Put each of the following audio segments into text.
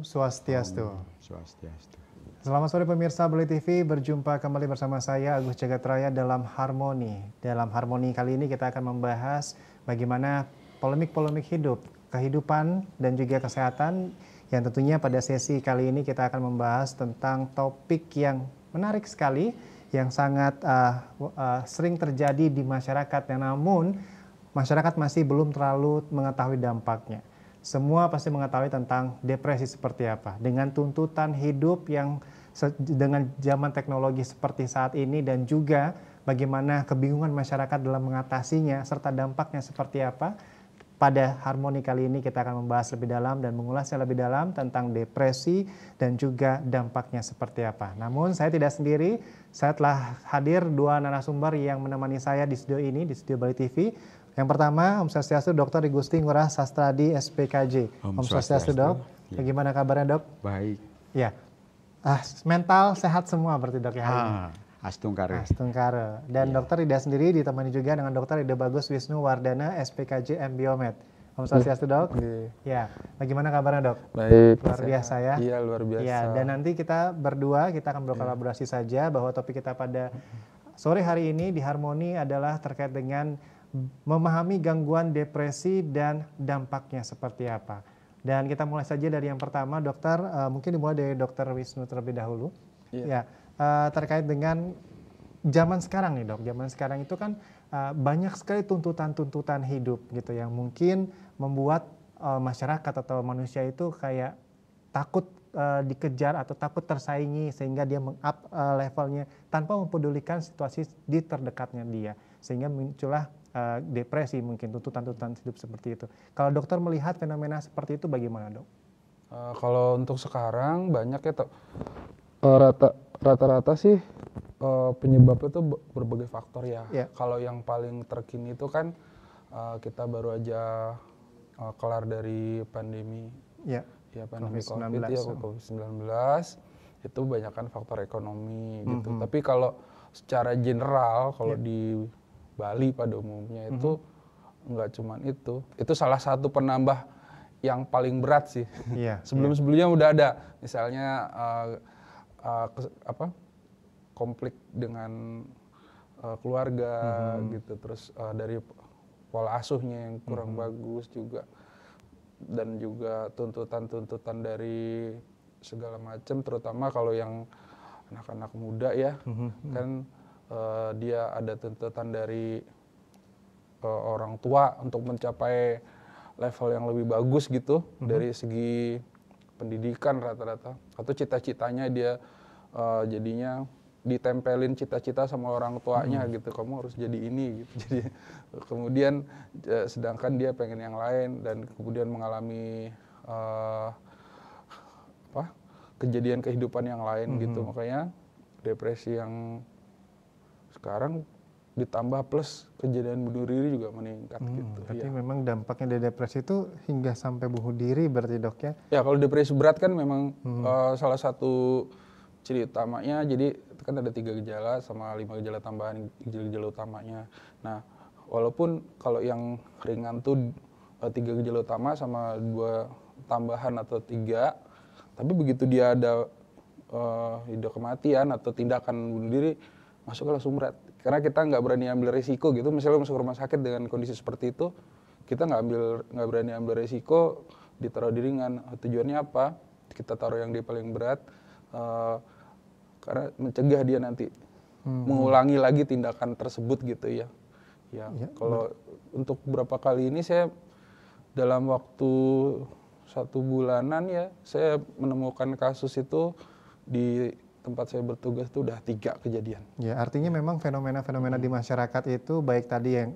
Swastiastu. Om Swastiastu. Selamat sore pemirsa Beli TV, berjumpa kembali bersama saya Agus Jagatraya dalam Harmoni. Dalam Harmoni kali ini kita akan membahas bagaimana polemik-polemik hidup, kehidupan dan juga kesehatan, yang tentunya pada sesi kali ini kita akan membahas tentang topik yang menarik sekali, yang sangat sering terjadi di masyarakat, namun masyarakat masih belum terlalu mengetahui dampaknya. Semua pasti mengetahui tentang depresi seperti apa. Dengan tuntutan hidup yang dengan zaman teknologi seperti saat ini, dan juga bagaimana kebingungan masyarakat dalam mengatasinya serta dampaknya seperti apa. Pada Harmoni kali ini kita akan membahas lebih dalam dan mengulasnya lebih dalam tentang depresi dan juga dampaknya seperti apa. Namun saya tidak sendiri, saya telah hadir dua narasumber yang menemani saya di studio ini, di studio Bali TV. Yang pertama, Om Swastiastu, Dr. Igusti Ngurah Sastradi, SPKJ. Om Swastiastu, Dok. Ya. Bagaimana kabarnya, Dok? Baik. Ya. Mental sehat semua berarti, Dok, ya hari ini. Astungkare. Astungkare. Dan Ya. Dr. Ida sendiri ditemani juga dengan Dr. Ida Bagus Wisnu Wardana, SPKJ M Biomed. Om Swastiastu, Dok. Ya. Bagaimana kabarnya, Dok? Baik. Luar biasa ya. Iya, luar biasa. Ya, dan nanti kita berdua kita akan berkolaborasi saja, bahwa topik kita pada sore hari ini di Harmoni adalah terkait dengan memahami gangguan depresi dan dampaknya seperti apa. Dan kita mulai saja dari yang pertama, dokter. Mungkin dimulai dari Dr. Wisnu terlebih dahulu. Ya, terkait dengan zaman sekarang nih, Dok. Zaman sekarang itu kan banyak sekali tuntutan-tuntutan hidup gitu, yang mungkin membuat masyarakat atau manusia itu kayak takut dikejar atau takut tersaingi, sehingga dia meng-up levelnya tanpa mempedulikan situasi di terdekatnya dia, sehingga muncullah depresi, mungkin tuntutan-tuntutan hidup seperti itu. Kalau dokter melihat fenomena seperti itu bagaimana, Dok? Kalau untuk sekarang banyak ya, rata-rata sih penyebabnya itu berbagai faktor ya. Kalau yang paling terkini itu kan kita baru aja kelar dari pandemi. Pandemi COVID ya, COVID-19 itu banyakkan faktor ekonomi gitu. Tapi kalau secara general, kalau di Bali pada umumnya itu nggak cuman itu salah satu penambah yang paling berat sih. Sebelum-sebelumnya udah ada, misalnya konflik dengan keluarga gitu, terus dari pola asuhnya yang kurang bagus juga, dan juga tuntutan-tuntutan dari segala macam, terutama kalau yang anak-anak muda ya, kan dia ada tuntutan dari orang tua untuk mencapai level yang lebih bagus gitu, dari segi pendidikan rata-rata, atau cita-citanya dia jadinya ditempelin cita-cita sama orang tuanya gitu, kamu harus jadi ini gitu. Jadi kemudian sedangkan dia pengen yang lain, dan kemudian mengalami kejadian kehidupan yang lain gitu. Makanya depresi yang sekarang ditambah plus kejadian bunuh diri juga meningkat gitu. Berarti memang dampaknya dari depresi itu hingga sampai bunuh diri berarti, Dok, ya? Ya, kalau depresi berat kan memang salah satu ciri utamanya, jadi kan ada 3 gejala sama 5 gejala tambahan, gejala utamanya. Nah, walaupun kalau yang ringan tuh 3 gejala utama sama 2 tambahan atau 3, tapi begitu dia ada kematian atau tindakan bunuh diri, masuknya langsung berat. Karena kita nggak berani ambil resiko gitu, misalnya masuk rumah sakit dengan kondisi seperti itu, kita nggak berani ambil resiko, ditaruh di ringan. Tujuannya apa? Kita taruh yang di paling berat, karena mencegah dia nanti mengulangi lagi tindakan tersebut gitu ya. Kalau untuk beberapa kali ini saya dalam waktu 1 bulanan ya, saya menemukan kasus itu di tempat saya bertugas itu udah 3 kejadian. Ya, artinya memang fenomena-fenomena di masyarakat itu, baik tadi yang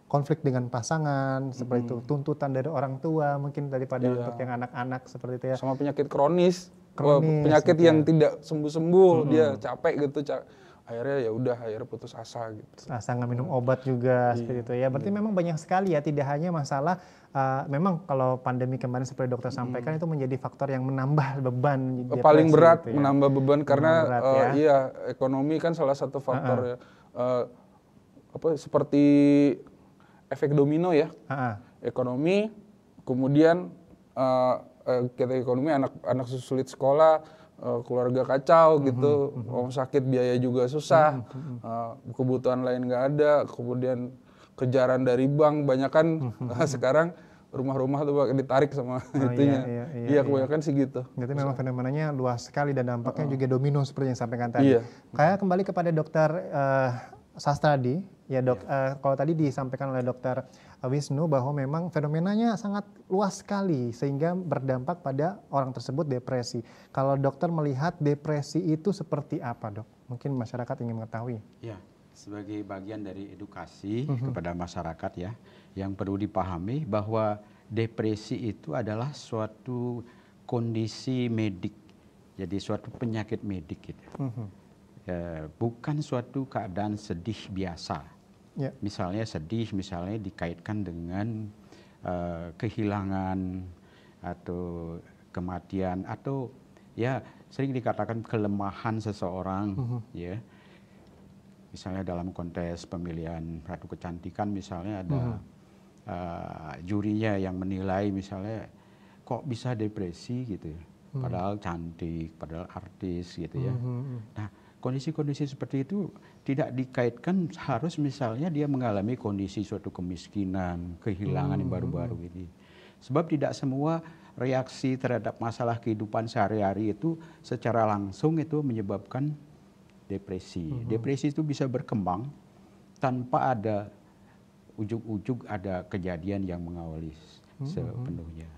konflik dengan pasangan, seperti itu, tuntutan dari orang tua mungkin daripada untuk yang anak-anak seperti itu ya. Sama penyakit kronis penyakit yang tidak sembuh-sembuh, dia capek gitu, akhirnya akhirnya putus asa gitu. Asa nggak minum obat juga seperti itu ya. Berarti memang banyak sekali ya, tidak hanya masalah memang kalau pandemi kemarin seperti dokter sampaikan itu menjadi faktor yang menambah beban depresi. Paling berat gitu ya. menambah beban karena ekonomi kan salah satu faktor ya. Seperti efek domino ya. Ekonomi, kemudian kita ekonomi, anak sulit sekolah, keluarga kacau gitu, orang sakit biaya juga susah, kebutuhan lain nggak ada, kemudian kejaran dari bank banyak kan sekarang rumah-rumah tuh ditarik sama itunya. Iya, kebanyakan sih gitu. Berarti memang fenomenanya luas sekali dan dampaknya juga domino seperti yang disampaikan tadi. Iya. Kayak kembali kepada Dokter Sastradi, ya dok. Kalau tadi disampaikan oleh Dokter Wisnu bahwa memang fenomenanya sangat luas sekali sehingga berdampak pada orang tersebut depresi. Kalau dokter melihat depresi itu seperti apa, dok? Mungkin masyarakat ingin mengetahui. Ya, sebagai bagian dari edukasi kepada masyarakat ya, yang perlu dipahami bahwa depresi itu adalah suatu kondisi medik, jadi suatu penyakit medik gitu. Bukan suatu keadaan sedih biasa. Ya. Misalnya sedih, misalnya dikaitkan dengan kehilangan atau kematian atau ya sering dikatakan kelemahan seseorang, ya. Misalnya dalam konteks pemilihan ratu kecantikan misalnya ada jurinya yang menilai misalnya kok bisa depresi gitu ya. Padahal cantik, padahal artis gitu ya. Nah, kondisi-kondisi seperti itu tidak dikaitkan harus misalnya dia mengalami kondisi suatu kemiskinan, kehilangan yang baru-baru ini. Sebab tidak semua reaksi terhadap masalah kehidupan sehari-hari itu secara langsung itu menyebabkan depresi. Depresi itu bisa berkembang tanpa ada ujug-ujug ada kejadian yang mengawali sepenuhnya.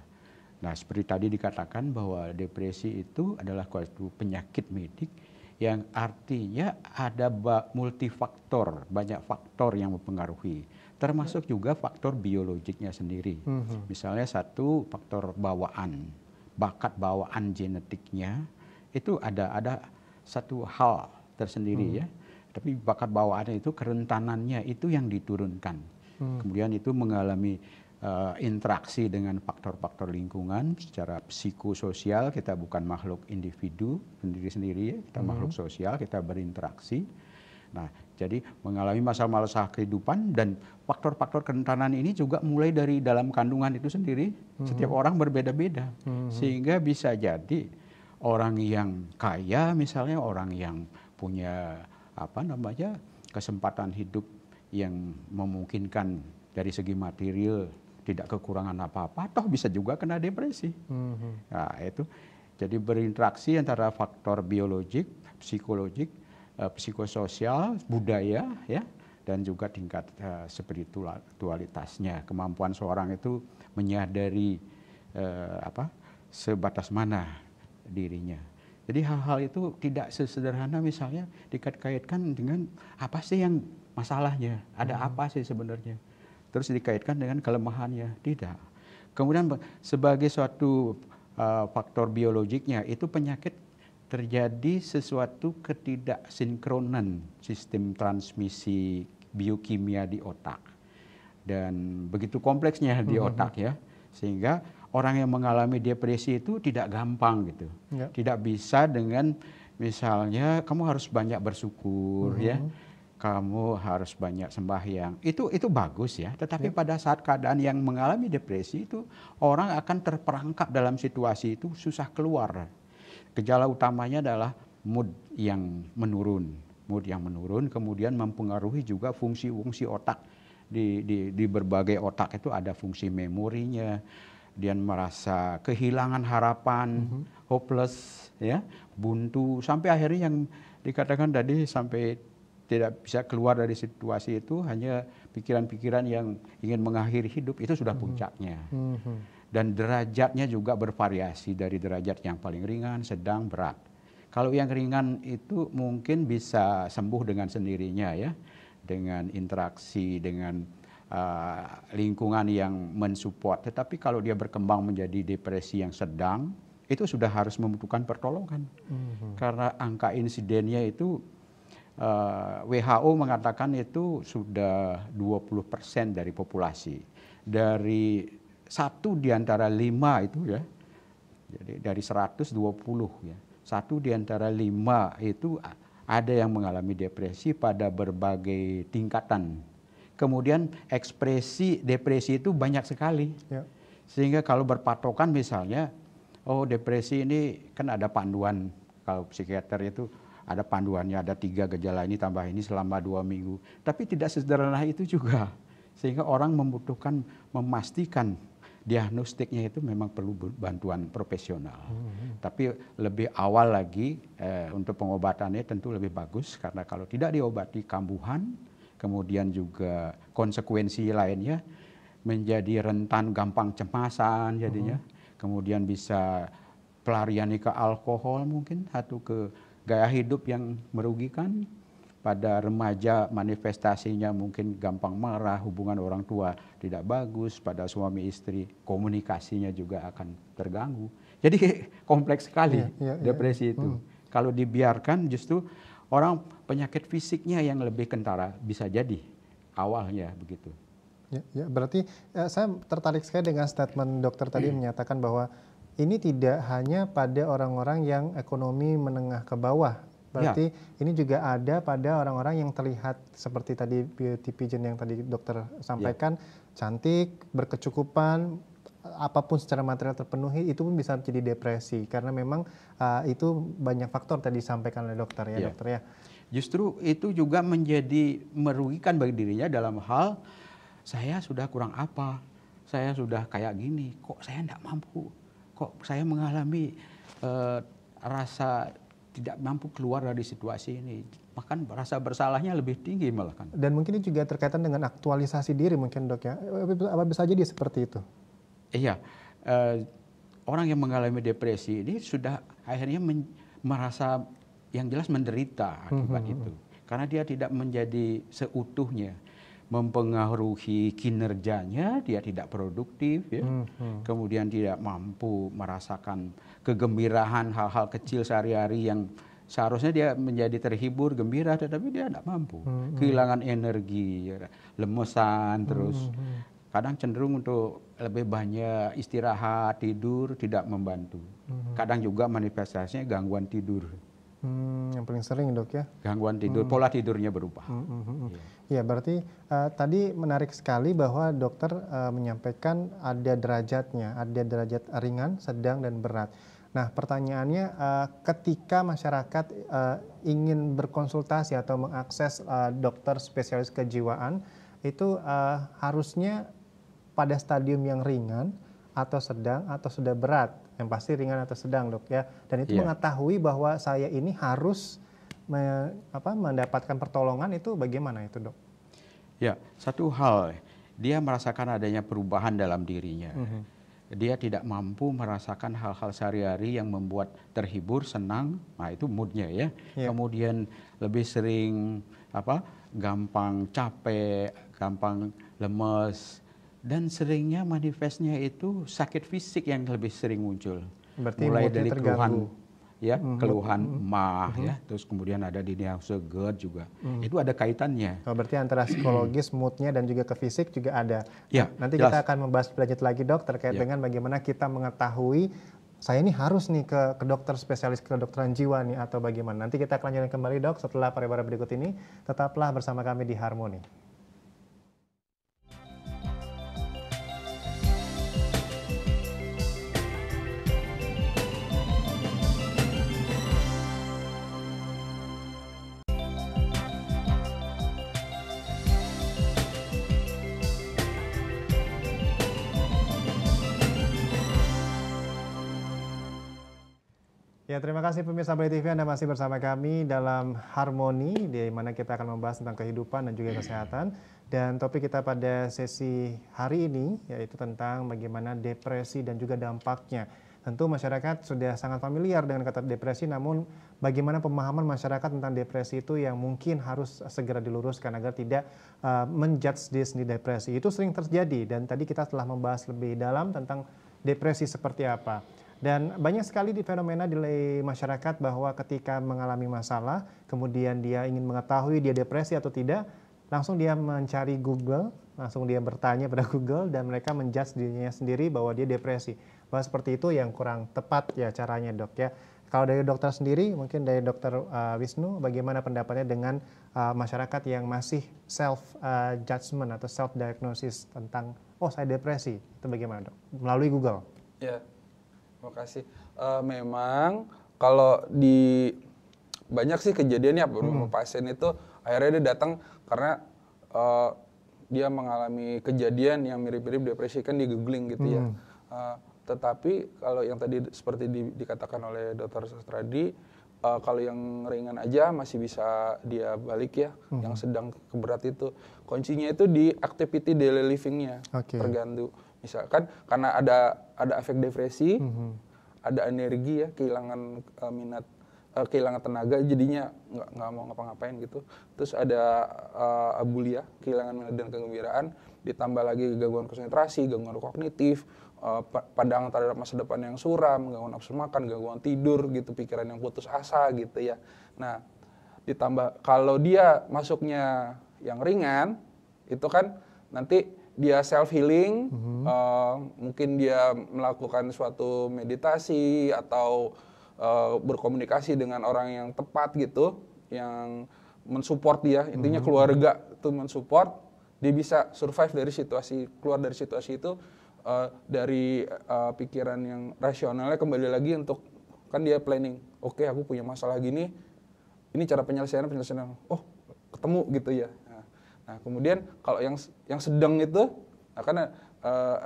Nah, seperti tadi dikatakan bahwa depresi itu adalah suatu penyakit medik yang artinya ada multifaktor, banyak faktor yang mempengaruhi, termasuk juga faktor biologiknya sendiri. Misalnya satu faktor bawaan, bakat bawaan genetiknya itu ada satu hal tersendiri ya. Tapi bakat bawaan itu kerentanannya itu yang diturunkan. Kemudian itu mengalami interaksi dengan faktor-faktor lingkungan secara psikososial. Kita bukan makhluk individu sendiri-sendiri ya. Kita makhluk sosial, kita berinteraksi. Nah, jadi mengalami masalah-masalah kehidupan dan faktor-faktor kerentanan ini juga mulai dari dalam kandungan itu sendiri. Setiap orang berbeda-beda. Sehingga bisa jadi orang yang kaya misalnya, orang yang punya kesempatan hidup yang memungkinkan dari segi material tidak kekurangan apa-apa, toh bisa juga kena depresi. Nah, itu jadi berinteraksi antara faktor biologik, psikologik, psikososial, budaya, ya, dan juga tingkat spiritualitasnya. Kemampuan seorang itu menyadari sebatas mana dirinya. Jadi hal-hal itu tidak sesederhana misalnya dikait-kaitkan dengan apa sih yang masalahnya, ada apa sih sebenarnya. Terus dikaitkan dengan kelemahannya, tidak. Kemudian sebagai suatu faktor biologiknya itu penyakit terjadi sesuatu ketidaksinkronan sistem transmisi biokimia di otak. Dan begitu kompleksnya di otak ya, sehingga orang yang mengalami depresi itu tidak gampang gitu. Tidak bisa dengan misalnya kamu harus banyak bersyukur ya. Kamu harus banyak sembahyang. Itu bagus ya, tetapi pada saat keadaan yang mengalami depresi itu orang akan terperangkap dalam situasi itu susah keluar. Gejala utamanya adalah mood yang menurun. Mood yang menurun kemudian mempengaruhi juga fungsi-fungsi otak. Di berbagai otak itu ada fungsi memorinya. Dia merasa kehilangan harapan, hopeless, ya, buntu, sampai akhirnya yang dikatakan tadi sampai tidak bisa keluar dari situasi itu hanya pikiran-pikiran yang ingin mengakhiri hidup, itu sudah puncaknya. Dan derajatnya juga bervariasi dari derajat yang paling ringan, sedang, berat. Kalau yang ringan itu mungkin bisa sembuh dengan sendirinya ya, dengan interaksi, dengan lingkungan yang mensupport. Tetapi kalau dia berkembang menjadi depresi yang sedang, itu sudah harus membutuhkan pertolongan. Karena angka insidennya itu WHO mengatakan itu sudah 20% dari populasi. Dari 1 di antara 5 itu ya, jadi dari 120 ya, 1 di antara 5 itu ada yang mengalami depresi pada berbagai tingkatan. Kemudian ekspresi depresi itu banyak sekali. Sehingga kalau berpatokan misalnya Oh, depresi ini kan ada panduan, kalau psikiater itu ada panduannya, ada 3 gejala ini tambah ini selama 2 minggu. Tapi tidak sederhana itu juga, sehingga orang membutuhkan memastikan diagnostiknya itu memang perlu bantuan profesional. Tapi lebih awal lagi untuk pengobatannya tentu lebih bagus, karena kalau tidak diobati kambuhan, kemudian juga konsekuensi lainnya menjadi rentan gampang cemasan jadinya, kemudian bisa pelarian ke alkohol mungkin, atau ke gaya hidup yang merugikan. Pada remaja manifestasinya mungkin gampang marah, hubungan orang tua tidak bagus, pada suami istri komunikasinya juga akan terganggu. Jadi kompleks sekali depresi itu. Kalau dibiarkan justru orang penyakit fisiknya yang lebih kentara, bisa jadi awalnya begitu. Berarti saya tertarik sekali dengan statement dokter tadi menyatakan bahwa ini tidak hanya pada orang-orang yang ekonomi menengah ke bawah. Berarti ini juga ada pada orang-orang yang terlihat seperti tadi beauty pageant yang tadi dokter sampaikan, cantik, berkecukupan, apapun secara material terpenuhi, itu pun bisa menjadi depresi. Karena memang itu banyak faktor tadi disampaikan oleh dokter ya dokter ya. Justru itu juga menjadi merugikan bagi dirinya dalam hal, saya sudah kurang apa, saya sudah kayak gini, kok saya tidak mampu, kok saya mengalami rasa tidak mampu keluar dari situasi ini, bahkan rasa bersalahnya lebih tinggi malah kan. Dan mungkin ini juga terkaitan dengan aktualisasi diri mungkin dok ya, apa bisa jadi seperti itu? Iya, orang yang mengalami depresi ini sudah akhirnya merasa yang jelas menderita akibat itu, karena dia tidak menjadi seutuhnya, mempengaruhi kinerjanya, dia tidak produktif, ya. Kemudian tidak mampu merasakan kegembiraan hal-hal kecil sehari-hari yang seharusnya dia menjadi terhibur, gembira, tetapi dia tidak mampu. Kehilangan energi, lemesan terus. Kadang cenderung untuk lebih banyak istirahat, tidur, tidak membantu. Kadang juga manifestasinya gangguan tidur. Yang paling sering dok ya? Gangguan tidur, pola tidurnya berubah. Iya, berarti tadi menarik sekali bahwa dokter menyampaikan ada derajatnya, ada derajat ringan, sedang, dan berat. Nah pertanyaannya, ketika masyarakat ingin berkonsultasi atau mengakses dokter spesialis kejiwaan, itu harusnya pada stadium yang ringan, atau sedang, atau sudah berat. Yang pasti ringan atau sedang dok ya. Dan itu mengetahui bahwa saya ini harus mendapatkan pertolongan, itu bagaimana itu dok? Ya, satu hal, dia merasakan adanya perubahan dalam dirinya. Dia tidak mampu merasakan hal-hal sehari-hari yang membuat terhibur, senang, nah itu moodnya ya. Kemudian lebih sering gampang capek, gampang lemes, dan seringnya manifestnya itu sakit fisik yang lebih sering muncul. Berarti mulai dari keluhan, keluhan emah, terus kemudian ada diagnosa GERD juga. Itu ada kaitannya. Oh, berarti antara psikologis, moodnya, dan juga ke fisik juga ada. Ya, nanti kita akan membahas lanjut lagi dok terkait dengan bagaimana kita mengetahui saya ini harus nih ke dokter spesialis kedokteran jiwa nih atau bagaimana. Nanti kita akan lanjutkan kembali dok setelah pariwara berikut ini. Tetaplah bersama kami di Harmoni. Ya, terima kasih pemirsa Blay TV, Anda masih bersama kami dalam Harmoni, di mana kita akan membahas tentang kehidupan dan juga kesehatan. Dan topik kita pada sesi hari ini yaitu tentang bagaimana depresi dan juga dampaknya. Tentu masyarakat sudah sangat familiar dengan kata depresi, namun bagaimana pemahaman masyarakat tentang depresi itu yang mungkin harus segera diluruskan agar tidak menjudge diri sendiri depresi. Itu sering terjadi, dan tadi kita telah membahas lebih dalam tentang depresi seperti apa. Dan banyak sekali di fenomena di masyarakat bahwa ketika mengalami masalah, kemudian dia ingin mengetahui dia depresi atau tidak, langsung dia mencari Google, langsung dia bertanya pada Google, dan mereka menjudge dirinya sendiri bahwa dia depresi. Bahwa seperti itu yang kurang tepat ya caranya dok ya. Kalau dari dokter sendiri, mungkin dari dokter Wisnu, bagaimana pendapatnya dengan masyarakat yang masih self-judgment atau self-diagnosis tentang, oh saya depresi, itu bagaimana dok? Melalui Google. Ya. Makasih. Memang kalau di banyak sih kejadiannya beberapa pasien itu akhirnya dia datang karena dia mengalami kejadian yang mirip-mirip depresi, kan di googling gitu ya. Tetapi kalau yang tadi seperti dikatakan oleh Dr. Sastradi, kalau yang ringan aja masih bisa dia balik ya. Yang sedang ke berat itu kuncinya itu di activity daily livingnya. Tergantung. Misalkan karena ada efek depresi, ada energi ya, kehilangan minat, kehilangan tenaga, jadinya nggak mau ngapa-ngapain gitu. Terus ada abulia, kehilangan minat dan kegembiraan, ditambah lagi gangguan konsentrasi, gangguan kognitif, pandangan terhadap masa depan yang suram, gangguan nafsu makan, gangguan tidur gitu, pikiran yang putus asa gitu ya. Nah, ditambah kalau dia masuknya yang ringan, itu kan nanti dia self healing, mungkin dia melakukan suatu meditasi atau berkomunikasi dengan orang yang tepat gitu, yang mensupport dia, intinya keluarga itu mensupport, dia bisa survive dari situasi, keluar dari situasi itu, dari pikiran yang rasionalnya kembali lagi untuk, kan dia planning, oke, aku punya masalah gini, ini cara penyelesaiannya, oh ketemu gitu ya. Nah kemudian kalau yang sedang itu, nah, karena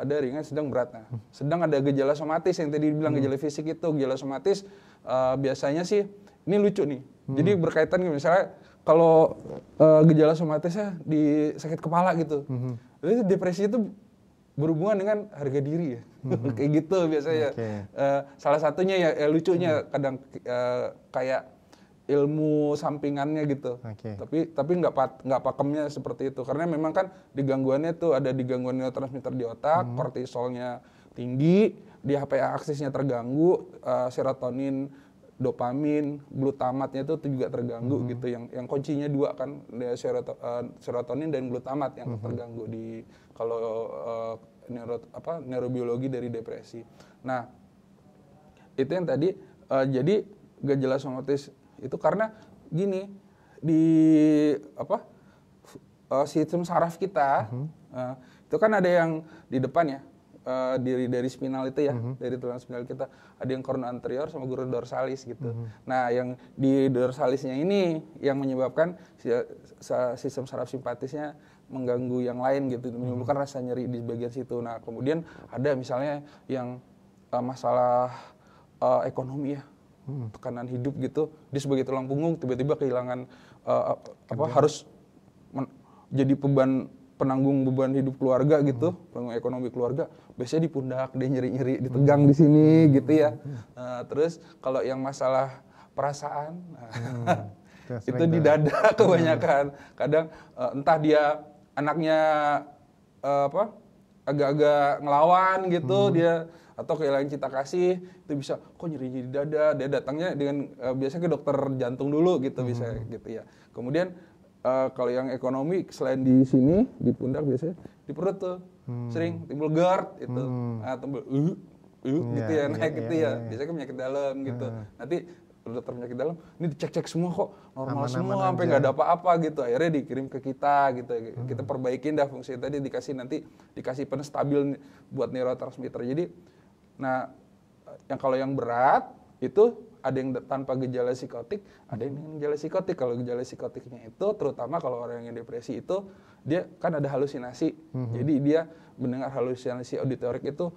ada ringan, sedang, berat. Nah, sedang ada gejala somatis yang tadi dibilang gejala fisik itu, gejala somatis biasanya sih, ini lucu nih. Jadi berkaitan misalnya kalau gejala somatisnya di sakit kepala gitu, jadi depresi itu berhubungan dengan harga diri ya, kayak gitu biasanya. Salah satunya ya lucunya kadang kayak ilmu sampingannya gitu, tapi nggak pakemnya seperti itu, karena memang kan di gangguannya tuh ada di gangguan neurotransmitter di otak, kortisolnya tinggi, di HPA aksisnya terganggu, serotonin, dopamin, glutamatnya itu juga terganggu gitu, yang kuncinya dua kan, serotonin dan glutamat yang terganggu di kalau neurobiologi dari depresi. Nah itu yang tadi, jadi gejala somatis itu karena gini, di sistem saraf kita itu kan ada yang di depan ya, dari spinal itu ya, dari tulang spinal kita ada yang cornu anterior sama guru dorsalis gitu. Nah yang di dorsalisnya ini yang menyebabkan sistem saraf simpatisnya mengganggu yang lain gitu, menimbulkan rasa nyeri di bagian situ. Nah kemudian ada misalnya yang masalah ekonomi ya, tekanan hidup gitu, dia sebagai tulang punggung tiba-tiba kehilangan harus jadi penanggung beban hidup keluarga gitu, penanggung ekonomi keluarga, biasanya di pundak, dia nyeri-nyeri, ditegang di sini gitu ya. Terus kalau yang masalah perasaan, itu di dada kebanyakan. Kadang entah dia anaknya agak-agak ngelawan gitu, dia atau kehilangan cinta kasih, itu bisa kok nyeri di dada, dia datangnya dengan biasanya ke dokter jantung dulu gitu, bisa gitu ya. Kemudian kalau yang ekonomi selain di sini di pundak, biasanya di perut tuh sering timbul GERD itu, timbul gitu ya, naik gitu ya, biasanya kan penyakit dalam gitu. Nanti dokter penyakit dalam ini dicek-cek semua kok normal semua, sampai nggak ada apa-apa gitu, akhirnya dikirim ke kita gitu, kita perbaikin dah fungsi tadi, dikasih penstabil buat neurotransmitter. Jadi nah yang kalau yang berat itu ada yang tanpa gejala psikotik, ada yang dengan gejala psikotik. Kalau gejala psikotiknya itu terutama kalau orang yang depresi itu dia kan ada halusinasi, jadi dia mendengar halusinasi auditorik itu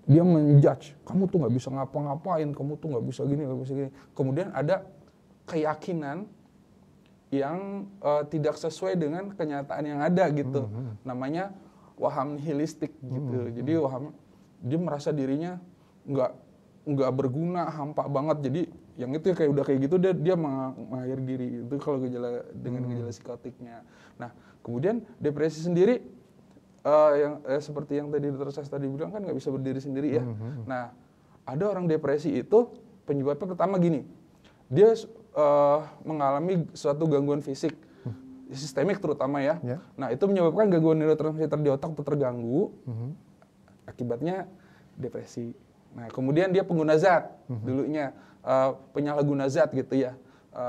dia menjudge, kamu tuh nggak bisa ngapa-ngapain, kamu tuh nggak bisa gini, nggak bisa gini. Kemudian ada keyakinan yang tidak sesuai dengan kenyataan yang ada gitu, namanya waham nihilistik gitu. Jadi waham, dia merasa dirinya nggak berguna, hampa banget. Jadi yang itu kayak udah kayak gitu dia mengakhiri diri. Itu kalau gejala dengan gejala psikotiknya. Nah kemudian depresi sendiri, yang seperti yang tadi Dr. Sas tadi bilang kan nggak bisa berdiri sendiri ya. Nah ada orang depresi itu penyebabnya pertama gini, dia mengalami suatu gangguan fisik, sistemik terutama ya. Nah itu menyebabkan gangguan neurotransmitter di otak terganggu, akibatnya depresi. Nah kemudian dia pengguna zat dulunya, penyalahguna zat gitu ya,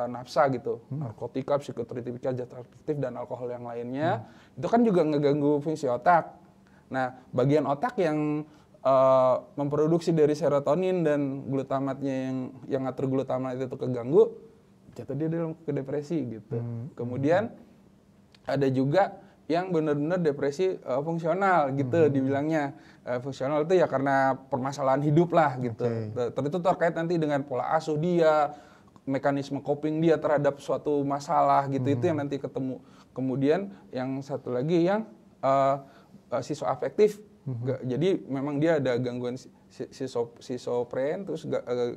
nafsa gitu, narkotika, psikotropika, zat aktif dan alkohol yang lainnya, itu kan juga ngeganggu fungsi otak. Nah bagian otak yang memproduksi dari serotonin dan glutamatnya yang ngatur glutamat itu keganggu, jatuh dia dalam ke depresi gitu. Kemudian ada juga yang benar-benar depresi fungsional gitu dibilangnya. Fungsional itu ya karena permasalahan hidup lah gitu. Itu terkait nanti dengan pola asuh dia, mekanisme coping dia terhadap suatu masalah gitu. Itu yang nanti ketemu. Kemudian yang satu lagi yang sisoafektif. Jadi memang dia ada gangguan schizophren, terus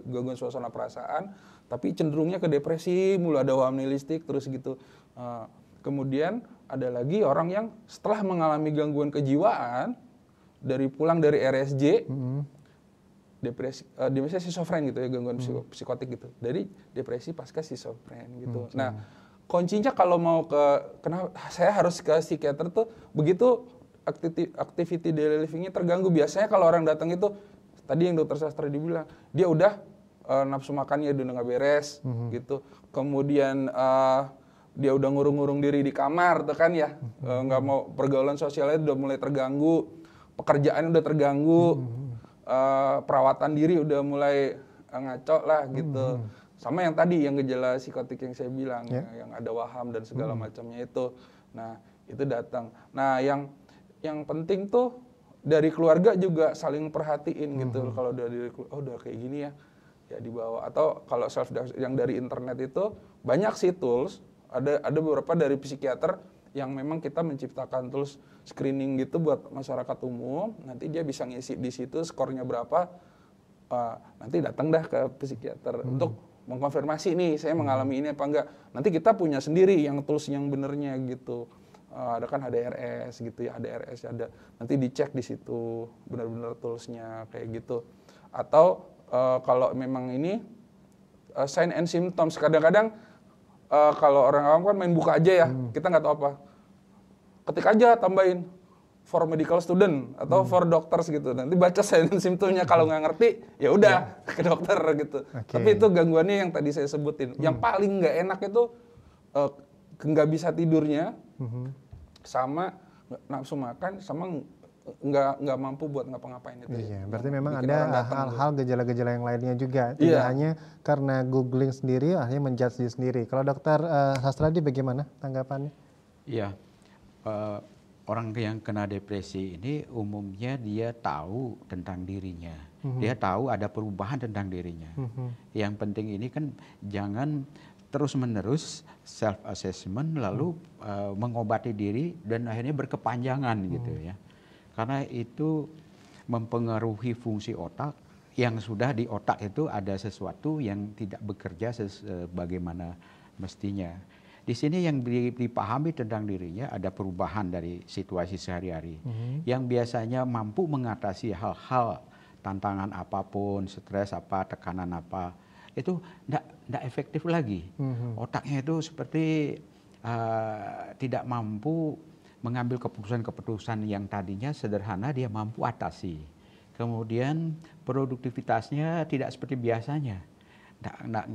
gangguan suasana perasaan, tapi cenderungnya ke depresi, mulai ada waham nihilistik terus gitu. Kemudian ada lagi orang yang setelah mengalami gangguan kejiwaan pulang dari RSJ, depresi schizofren gitu ya, gangguan psikotik gitu. Dari depresi pasca schizofren gitu. Nah, kuncinya kalau mau kenapa saya harus ke psikiater tuh begitu activity daily living-nya terganggu. Biasanya kalau orang datang itu tadi yang dokter Sastra dibilang, dia udah nafsu makannya udah nggak beres gitu. Kemudian dia udah ngurung-ngurung diri di kamar tuh kan ya, nggak mau pergaulan sosialnya udah mulai terganggu, pekerjaan udah terganggu, perawatan diri udah mulai ngaco lah gitu. Sama yang tadi yang gejala psikotik yang saya bilang, yang ada waham dan segala macamnya itu. Nah, itu datang. Nah, yang penting tuh dari keluarga juga saling perhatiin gitu. Kalau udah kayak gini ya dibawa. Atau kalau self yang dari internet itu banyak sih tools. Ada beberapa dari psikiater yang memang kita menciptakan tools screening gitu buat masyarakat umum. Nanti dia bisa ngisi di situ skornya berapa. Nanti datang dah ke psikiater untuk mengkonfirmasi nih saya mengalami ini apa enggak. Nanti kita punya sendiri yang tools yang benernya gitu. Ada kan HDRS gitu ya, HDRS ada. Nanti dicek di situ benar-benar toolsnya kayak gitu. Atau kalau memang ini sign and symptoms, kadang-kadang kalau orang awam kan main buka aja ya, kita nggak tahu apa. Ketik aja tambahin for medical student atau for doctors gitu. Nanti baca sign and symptomnya, kalau nggak ngerti ya udah ke dokter gitu. Tapi itu gangguannya yang tadi saya sebutin. Yang paling nggak enak itu nggak bisa tidurnya. Sama nafsu makan, sama nggak mampu buat ngapa-ngapain itu. Iya, berarti memang ada hal-hal gejala-gejala yang lainnya juga. Tidak hanya karena googling sendiri, akhirnya menjudge diri sendiri. Kalau dokter Sastradi bagaimana tanggapannya? Iya, orang yang kena depresi ini umumnya dia tahu tentang dirinya. Dia tahu ada perubahan tentang dirinya. Yang penting ini kan jangan terus-menerus self-assessment lalu mengobati diri dan akhirnya berkepanjangan gitu ya. Karena itu mempengaruhi fungsi otak yang sudah di otak itu ada sesuatu yang tidak bekerja sebagaimana mestinya. Di sini yang dipahami tentang dirinya ada perubahan dari situasi sehari-hari yang biasanya mampu mengatasi hal-hal tantangan apapun, stres apa, tekanan apa, itu tidak efektif lagi. Otaknya itu seperti tidak mampu mengambil keputusan-keputusan yang tadinya sederhana dia mampu atasi. Kemudian produktivitasnya tidak seperti biasanya. Tidak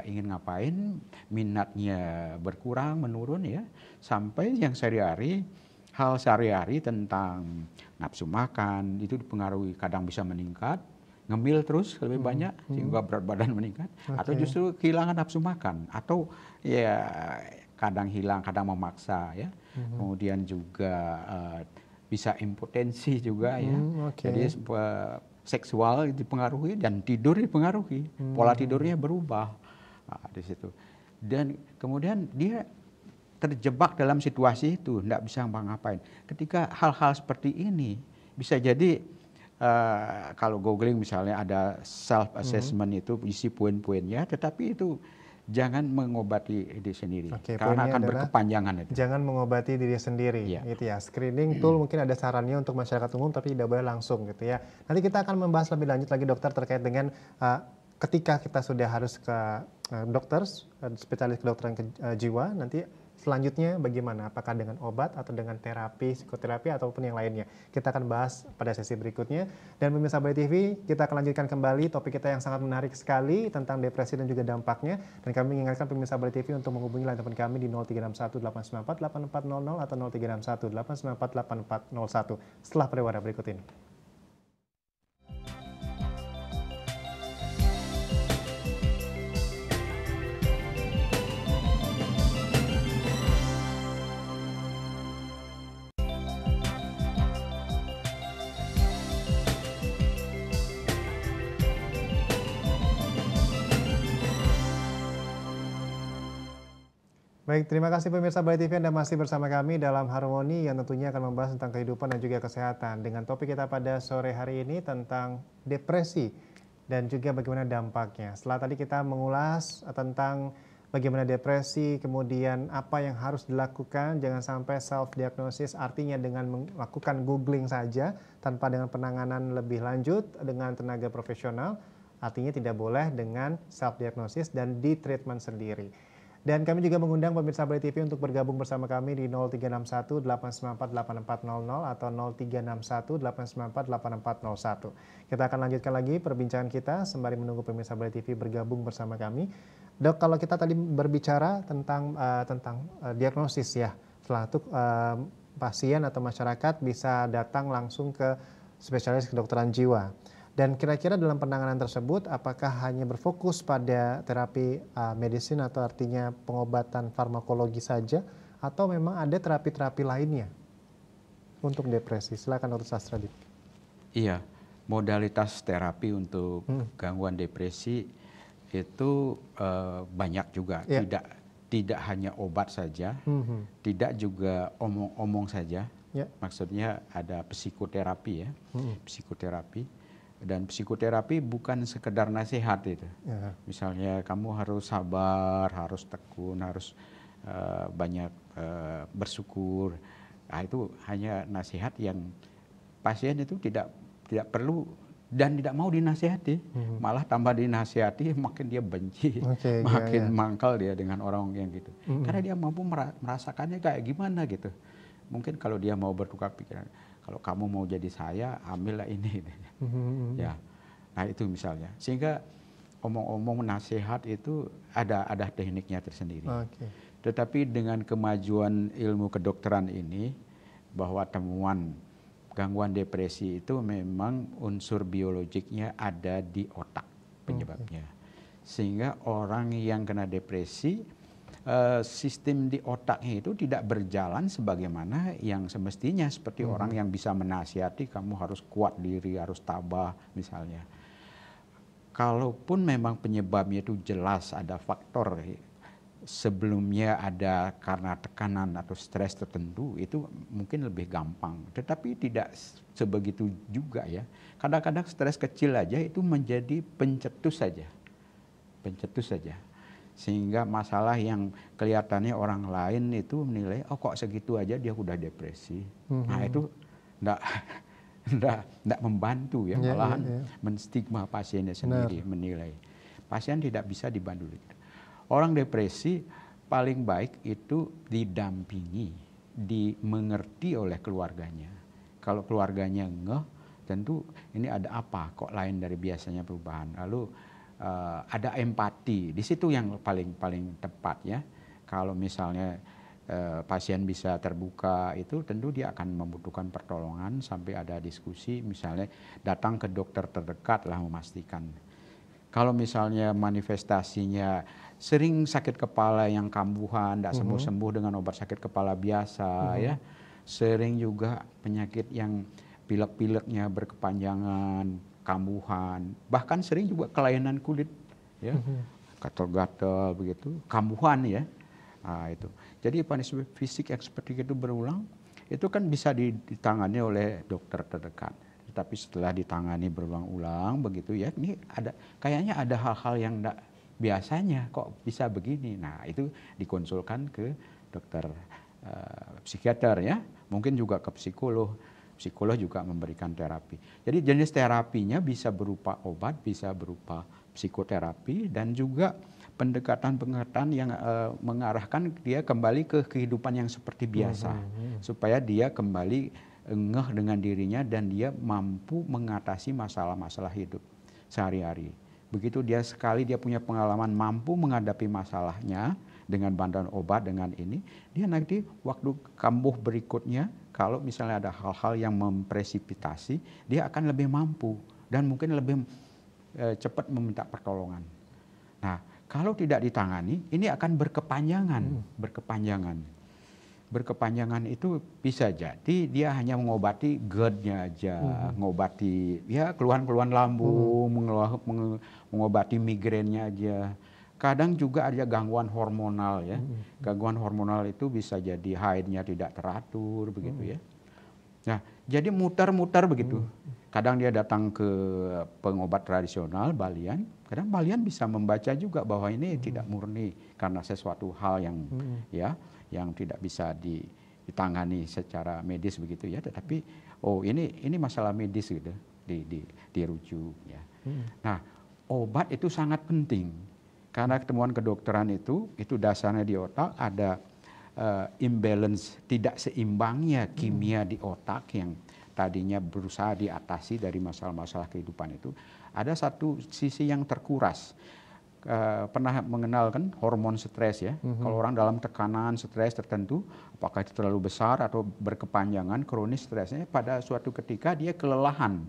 ingin ngapain, minatnya berkurang, menurun ya. Sampai yang hal sehari-hari tentang nafsu makan itu dipengaruhi, kadang bisa meningkat, ngemil terus lebih banyak sehingga berat badan meningkat, atau justru kehilangan nafsu makan, atau ya kadang hilang, kadang memaksa ya. Kemudian juga bisa impotensi juga ya. Jadi seksual dipengaruhi dan tidur dipengaruhi, pola tidurnya berubah di situ. Dan kemudian dia terjebak dalam situasi itu, tidak bisa ngapa-ngapain. Ketika hal-hal seperti ini bisa jadi kalau googling misalnya ada self assessment itu isi poin-poinnya, tetapi itu jangan mengobati diri sendiri karena akan berkepanjangan itu. Jangan mengobati diri sendiri, gitu ya. Screening tool mungkin ada sarannya untuk masyarakat umum, tapi tidak boleh langsung, gitu ya. Nanti kita akan membahas lebih lanjut lagi dokter terkait dengan ketika kita sudah harus ke dokter, spesialis kedokteran jiwa, nanti selanjutnya bagaimana? Apakah dengan obat atau dengan terapi, psikoterapi ataupun yang lainnya? Kita akan bahas pada sesi berikutnya. Dan pemirsa Abadi TV, kita akan lanjutkan kembali topik kita yang sangat menarik sekali tentang depresi dan juga dampaknya. Dan kami mengingatkan pemirsa Abadi TV untuk menghubungi line telepon kami di 0361 894 8400 atau 0361 894 8401 setelah pariwara berikut ini. Baik, terima kasih pemirsa Balai TV, Anda masih bersama kami dalam Harmoni yang tentunya akan membahas tentang kehidupan dan juga kesehatan. Dengan topik kita pada sore hari ini tentang depresi dan juga bagaimana dampaknya. Setelah tadi kita mengulas tentang bagaimana depresi, kemudian apa yang harus dilakukan, jangan sampai self-diagnosis, artinya dengan melakukan googling saja tanpa dengan penanganan lebih lanjut dengan tenaga profesional, artinya tidak boleh dengan self-diagnosis dan di treatment sendiri. Dan kami juga mengundang pemirsa Balai TV untuk bergabung bersama kami di 0361 894 8400 atau 0361 894 8401. Kita akan lanjutkan lagi perbincangan kita sembari menunggu pemirsa Balai TV bergabung bersama kami. Dok, kalau kita tadi berbicara tentang diagnosis ya, setelah itu pasien atau masyarakat bisa datang langsung ke spesialis kedokteran jiwa. Dan kira-kira dalam penanganan tersebut apakah hanya berfokus pada terapi medisin atau artinya pengobatan farmakologi saja atau memang ada terapi-terapi lainnya untuk depresi? Silakan Dr. Sastradip. Iya, modalitas terapi untuk gangguan depresi itu banyak juga. Ya. Tidak hanya obat saja, tidak juga omong-omong saja. Ya. Maksudnya ada psikoterapi ya, psikoterapi. Dan psikoterapi bukan sekedar nasihat itu. Ya. Misalnya kamu harus sabar, harus tekun, harus banyak bersyukur. Nah, itu hanya nasihat yang pasien itu tidak perlu dan tidak mau dinasihati. Malah tambah dinasihati makin dia benci, makin mangkal dia dengan orang yang gitu. Karena dia mampu merasakannya kayak gimana gitu. Mungkin kalau dia mau bertukar pikiran, kalau kamu mau jadi saya, ambillah ini. Ya, nah itu misalnya. Sehingga omong-omong nasihat itu ada tekniknya tersendiri. Tetapi dengan kemajuan ilmu kedokteran ini, bahwa temuan gangguan depresi itu memang unsur biologiknya ada di otak penyebabnya. Sehingga orang yang kena depresi, sistem di otaknya itu tidak berjalan sebagaimana yang semestinya, seperti orang yang bisa menasihati kamu harus kuat diri, harus tabah misalnya. Kalaupun memang penyebabnya itu jelas ada faktor sebelumnya, ada karena tekanan atau stres tertentu, itu mungkin lebih gampang. Tetapi tidak sebegitu juga ya. Kadang-kadang stres kecil aja itu menjadi pencetus saja. Pencetus saja. Sehingga masalah yang kelihatannya orang lain itu menilai, oh kok segitu aja dia udah depresi. Nah itu enggak membantu ya, malahan menstigma pasiennya sendiri, menilai. Pasien tidak bisa dibantu. Orang depresi paling baik itu didampingi, dimengerti oleh keluarganya. Kalau keluarganya ngeh, tentu ini ada apa kok lain dari biasanya perubahan. Lalu ada empati, di situ yang paling tepat ya. Kalau misalnya pasien bisa terbuka, itu tentu dia akan membutuhkan pertolongan sampai ada diskusi, misalnya datang ke dokter terdekat lah memastikan. Kalau misalnya manifestasinya sering sakit kepala yang kambuhan, tidak sembuh-sembuh dengan obat sakit kepala biasa ya, sering juga penyakit yang pilek-pileknya berkepanjangan, kambuhan, bahkan sering juga kelainan kulit, ya, gatal-gatal begitu, kambuhan ya, nah, itu. Jadi kondisi fisik yang seperti itu berulang, itu kan bisa ditangani oleh dokter terdekat. Tapi setelah ditangani berulang-ulang begitu ya, ini kayaknya ada hal-hal yang tidak biasanya kok bisa begini. Nah itu dikonsulkan ke dokter psikiater ya, mungkin juga ke psikolog. Psikolog juga memberikan terapi. Jadi jenis terapinya bisa berupa obat, bisa berupa psikoterapi, dan juga pendekatan-pendekatan yang mengarahkan dia kembali ke kehidupan yang seperti biasa. Supaya dia kembali ngeh dengan dirinya dan dia mampu mengatasi masalah-masalah hidup sehari-hari. Begitu dia punya pengalaman mampu menghadapi masalahnya dengan bantuan obat, dengan ini, dia nanti waktu kambuh berikutnya, kalau misalnya ada hal-hal yang mempresipitasi, dia akan lebih mampu dan mungkin lebih cepat meminta pertolongan. Nah, kalau tidak ditangani, ini akan berkepanjangan. Berkepanjangan itu bisa jadi dia hanya mengobati GERD-nya aja, mengobati ya keluhan-keluhan lambung, mengobati migrainnya aja. Kadang juga ada gangguan hormonal ya. Gangguan hormonal itu bisa jadi haidnya tidak teratur begitu ya. Nah, jadi mutar-mutar begitu. Kadang dia datang ke pengobat tradisional, Balian. Kadang Balian bisa membaca juga bahwa ini tidak murni karena sesuatu hal yang ya yang tidak bisa ditangani secara medis begitu ya. Tetapi ini masalah medis gitu dirujuk ya. Nah, obat itu sangat penting karena ketemuan kedokteran itu dasarnya di otak ada imbalance, tidak seimbangnya kimia di otak yang tadinya berusaha diatasi dari masalah-masalah kehidupan itu. Ada satu sisi yang terkuras. Pernah mengenal kan hormon stres ya. Kalau orang dalam tekanan stres tertentu, apakah itu terlalu besar atau berkepanjangan, kronis stresnya, pada suatu ketika dia kelelahan.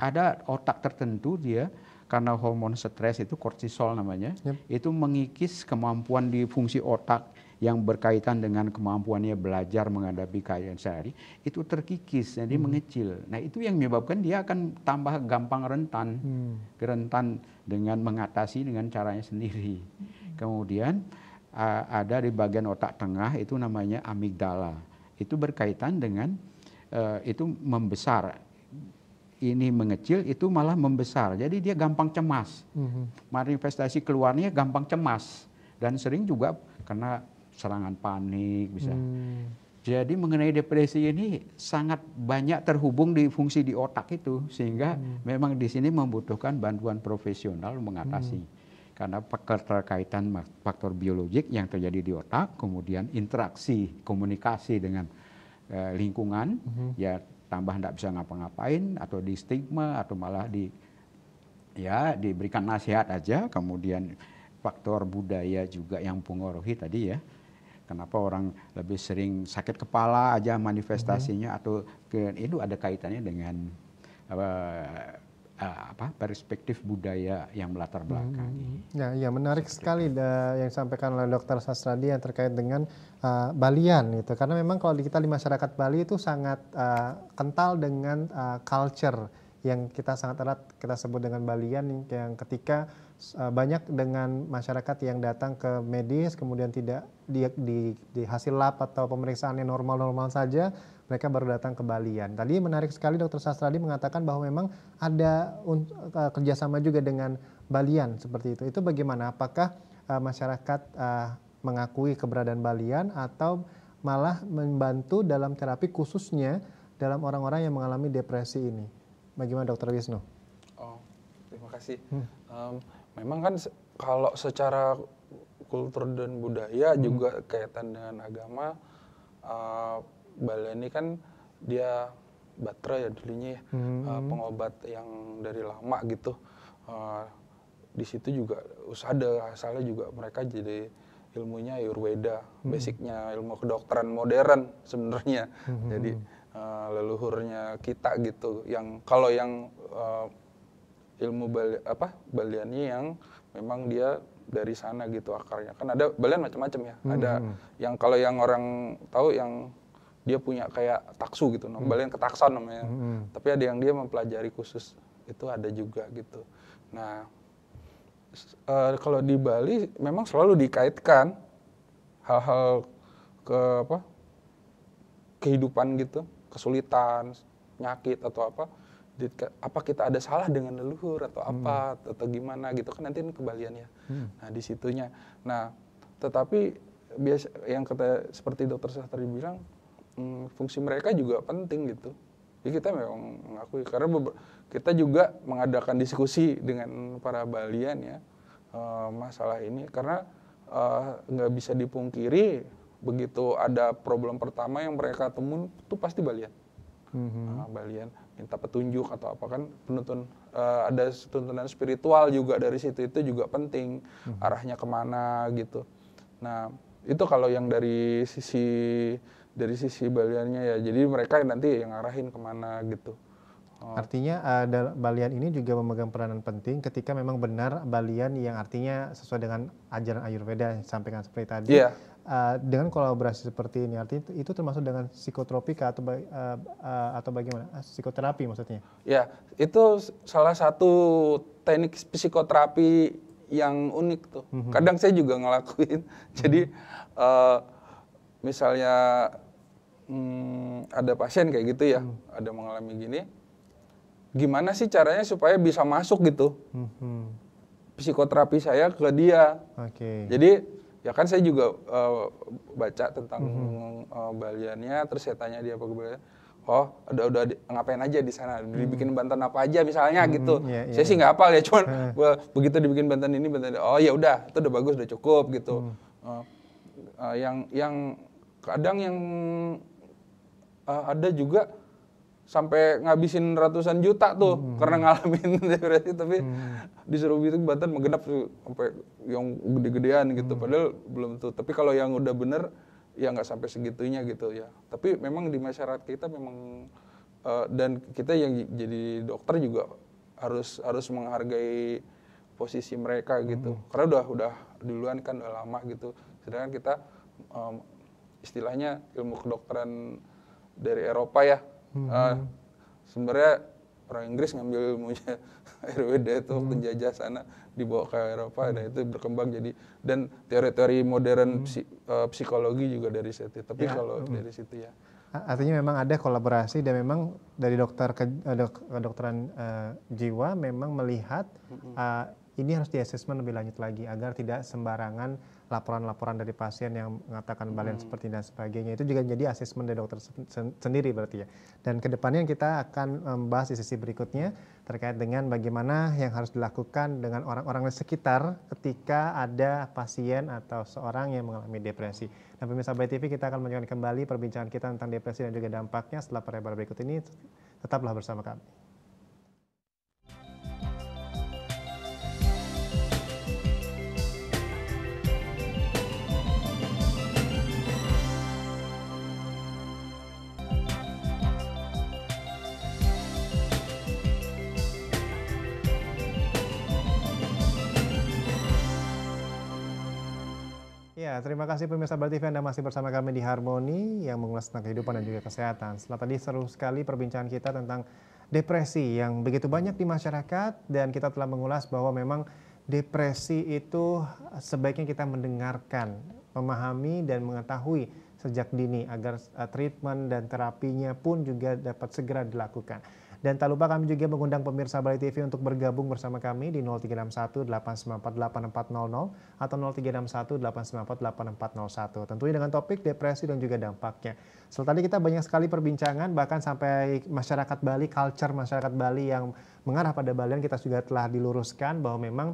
Ada otak tertentu dia karena hormon stres itu kortisol namanya, itu mengikis kemampuan di fungsi otak yang berkaitan dengan kemampuannya belajar menghadapi keadaan sehari, itu terkikis, jadi mengecil. Nah itu yang menyebabkan dia akan tambah gampang rentan, rentan dengan mengatasi dengan caranya sendiri. Kemudian ada di bagian otak tengah itu namanya amigdala, itu berkaitan dengan itu membesar. Ini mengecil, itu malah membesar. Jadi dia gampang cemas. Manifestasi keluarnya gampang cemas dan sering juga kena serangan panik bisa. Jadi mengenai depresi ini sangat banyak terhubung di fungsi di otak itu sehingga memang di sini membutuhkan bantuan profesional mengatasi. Karena keterkaitan faktor biologik yang terjadi di otak, kemudian interaksi, komunikasi dengan lingkungan, ya tambah tidak bisa ngapa-ngapain atau di stigma atau malah diberikan nasihat aja, kemudian faktor budaya juga yang mempengaruhi tadi ya. Kenapa orang lebih sering sakit kepala aja manifestasinya atau itu ada kaitannya dengan perspektif budaya yang melatar belakangi. Ya, menarik sekali yang disampaikan oleh Dr. Sastradi yang terkait dengan Balian itu. Karena memang kalau kita di masyarakat Bali itu sangat kental dengan culture yang kita sangat erat kita sebut dengan Balian, yang ketika banyak dengan masyarakat yang datang ke medis kemudian tidak di hasil lab atau pemeriksaan yang normal-normal saja, mereka baru datang ke Balian. Tadi menarik sekali Dr. Sastradi mengatakan bahwa memang ada kerjasama juga dengan Balian seperti itu. Itu bagaimana? Apakah masyarakat mengakui keberadaan Balian atau malah membantu dalam terapi khususnya dalam orang-orang yang mengalami depresi ini? Bagaimana Dr. Wisnu? Terima kasih. Memang kan kalau secara kultur dan budaya juga kaitan dengan agama, Balian ini kan dia batra ya dulunya ya, pengobat yang dari lama gitu. Di situ juga asalnya juga mereka jadi ilmunya Ayurveda, basicnya ilmu kedokteran modern sebenarnya. Jadi leluhurnya kita gitu. Yang kalau yang ilmu Baliannya yang memang dia dari sana gitu akarnya. Kan ada Balian macam-macam ya. Ada yang kalau yang orang tahu yang dia punya kayak taksu gitu, Balian ketakson namanya. Tapi ada yang dia mempelajari khusus, itu ada juga gitu. Nah, kalau di Bali memang selalu dikaitkan hal-hal kehidupan gitu, kesulitan, penyakit atau apa kita ada salah dengan leluhur atau apa atau gimana gitu kan nanti kebaliannya. Nah di situnya. Nah tetapi biasa yang seperti Dr. Sastradi bilang fungsi mereka juga penting gitu. Jadi kita memang mengakui karena kita juga mengadakan diskusi dengan para Balian ya masalah ini karena nggak bisa dipungkiri begitu ada problem pertama yang mereka temuin itu pasti Balian. Balian minta petunjuk atau apa kan ada tuntunan spiritual juga dari situ, itu juga penting arahnya kemana gitu. Nah itu kalau yang dari sisi Baliannya ya, jadi mereka nanti yang arahin kemana gitu. Artinya Balian ini juga memegang peranan penting ketika memang benar Balian yang artinya sesuai dengan ajaran Ayurveda yang disampaikan seperti tadi. Dengan kolaborasi seperti ini, artinya itu termasuk dengan psikotropika atau bagaimana? Psikoterapi maksudnya? Ya, itu salah satu teknik psikoterapi yang unik tuh. Kadang saya juga ngelakuin. Jadi misalnya ada pasien kayak gitu ya, ada mengalami gini, gimana sih caranya supaya bisa masuk gitu psikoterapi saya ke dia. Jadi ya kan saya juga baca tentang baliannya, terus saya tanya dia apa balian. Oh, udah ngapain aja di sana? Dibikin bantan apa aja misalnya gitu. Saya sih nggak hafal ya, cuman begitu dibikin bantan ini, bantan ini. Oh ya udah, itu udah bagus, udah cukup gitu. Yang kadang yang ada juga sampai ngabisin ratusan juta tuh karena ngalamin depresi, tapi disuruh bikin bantan menggenap tuh sampai yang gede-gedean gitu. Padahal belum tuh. Tapi kalau yang udah bener ya nggak sampai segitunya gitu ya. Tapi memang di masyarakat kita memang dan kita yang jadi dokter juga harus menghargai posisi mereka gitu. Karena udah duluan kan udah lama gitu. Sedangkan kita istilahnya ilmu kedokteran dari Eropa ya. Sebenarnya orang Inggris ngambil ilmunya Ayurveda itu penjajah sana, dibawa ke Eropa dan itu berkembang jadi, dan teori-teori modern psikologi juga dari situ. Tapi kalau dari situ ya. Artinya memang ada kolaborasi dan memang dari kedokteran jiwa memang melihat ini harus di-assessment lebih lanjut lagi agar tidak sembarangan laporan-laporan dari pasien yang mengatakan balian seperti dan sebagainya. Itu juga jadi asesmen dari dokter sendiri berarti ya. Dan kedepannya kita akan membahas di sesi berikutnya terkait dengan bagaimana yang harus dilakukan dengan orang-orang di sekitar ketika ada pasien atau seorang yang mengalami depresi. Dan pemirsa Bay TV, kita akan melanjutkan kembali perbincangan kita tentang depresi dan juga dampaknya setelah pariwara berikut ini. Tetaplah bersama kami. Ya, terima kasih pemirsa Bay TV, Anda masih bersama kami di Harmoni yang mengulas tentang kehidupan dan juga kesehatan. Setelah tadi seru sekali perbincangan kita tentang depresi yang begitu banyak di masyarakat, dan kita telah mengulas bahwa memang depresi itu sebaiknya kita mendengarkan, memahami dan mengetahui sejak dini agar treatment dan terapinya pun juga dapat segera dilakukan. Dan tak lupa kami juga mengundang pemirsa Bay TV untuk bergabung bersama kami di 0361 894 8400 atau 0361 894 8401. Tentunya dengan topik depresi dan juga dampaknya. Setelah tadi kita banyak sekali perbincangan, bahkan sampai masyarakat Bali, culture masyarakat Bali yang mengarah pada balian kita juga telah diluruskan bahwa memang